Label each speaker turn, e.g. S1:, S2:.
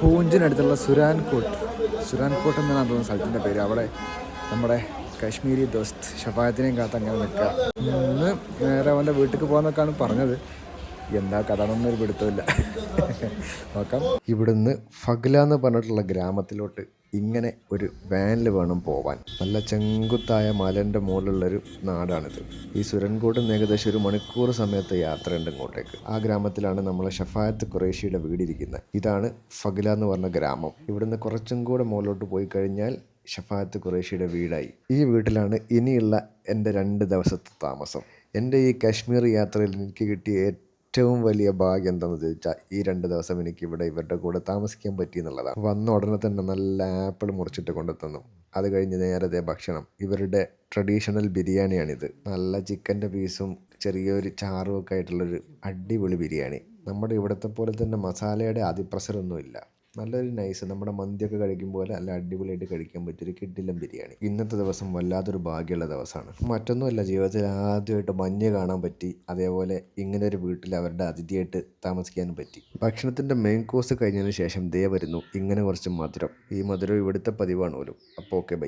S1: പൂഞ്ചിനടുത്തുള്ള സുരാൻകോട്ട് എന്നാണ് തോന്നുന്ന സ്ഥലത്തിൻ്റെ പേര്. അവിടെ നമ്മുടെ കാശ്മീരി ദോസ്ത് ഷഫായത്തിനെയും കാത്ത് അങ്ങനെ നിൽക്കുക. ഇന്ന് നേരെ അവൻ്റെ വീട്ടിലേക്ക് പോകാമെന്നൊക്കെയാണ് പറഞ്ഞത്. എന്താ കഥ എന്നൊരു പിടുത്തമില്ല. നോക്കാം. ഇവിടുന്ന് ഫഗ്ല എന്ന് പറഞ്ഞിട്ടുള്ള ഗ്രാമത്തിലോട്ട് ഇങ്ങനെ ഒരു വാനിൽ വേണം പോവാൻ. നല്ല ചെങ്കുത്തായ മലൻ്റെ മുകളിലുള്ളൊരു നാടാണിത്. ഈ സുരൻകോട്ട് നിന്ന് ഏകദേശം 1 മണിക്കൂർ സമയത്ത് യാത്രയുണ്ട് ഇങ്ങോട്ടേക്ക്. ആ ഗ്രാമത്തിലാണ് നമ്മളെ ഷഫായത്ത് ഖുറൈഷിയുടെ വീടിരിക്കുന്നത്. ഇതാണ് ഫഗ്ല എന്ന് പറഞ്ഞ ഗ്രാമം. ഇവിടുന്ന് കുറച്ചും കൂടെ മുകളിലോട്ട് പോയി കഴിഞ്ഞാൽ ഷഫായത്ത് ഖുറൈഷിയുടെ വീടായി. ഈ വീട്ടിലാണ് ഇനിയുള്ള എൻ്റെ 2 ദിവസത്തെ താമസം. എൻ്റെ ഈ കാശ്മീർ യാത്രയിൽ എനിക്ക് കിട്ടിയ ഏറ്റവും വലിയ ഭാഗ്യം എന്താണെന്ന് ചോദിച്ചാൽ ഈ 2 ദിവസം എനിക്ക് ഇവിടെ ഇവരുടെ കൂടെ താമസിക്കാൻ പറ്റി എന്നുള്ളതാണ്. വന്ന ഉടനെ തന്നെ നല്ല ആപ്പിൾ മുറിച്ചിട്ട് കൊണ്ടുതന്നു. അത് കഴിഞ്ഞ് നേരത്തെ ഭക്ഷണം. ഇവരുടെ ട്രഡീഷണൽ ബിരിയാണിയാണിത്. നല്ല ചിക്കൻ്റെ പീസും ചെറിയൊരു ചാറും ഒക്കെ ആയിട്ടുള്ളൊരു അടിപൊളി ബിരിയാണി. നമ്മുടെ ഇവിടുത്തെ പോലെ തന്നെ മസാലയുടെ അതിപ്രസരമൊന്നുമില്ല. നല്ലൊരു നൈസ് നമ്മുടെ മന്തിയൊക്കെ കഴിക്കും പോലെ നല്ല അടിപൊളിയായിട്ട് കഴിക്കാൻ പറ്റിയൊരു കിടിലൻ ബിരിയാണി. ഇന്നത്തെ ദിവസം വല്ലാത്തൊരു ഭാഗ്യമുള്ള ദിവസമാണ്. മറ്റൊന്നുമല്ല, ജീവിതത്തിൽ ആദ്യമായിട്ട് മഞ്ഞ് കാണാൻ പറ്റി. അതേപോലെ ഇങ്ങനെ ഒരു വീട്ടിൽ അവരുടെ അതിഥിയായിട്ട് താമസിക്കാനും പറ്റി. ഭക്ഷണത്തിൻ്റെ മെയിൻ കോഴ്സ് കഴിഞ്ഞതിന് ശേഷം ദേ വരുന്നു ഇങ്ങനെ കുറച്ച് മധുരം. ഈ മധുരം ഇവിടുത്തെ പതിവാണ് പോലും. അപ്പോൾ ഓക്കെ, ബൈ.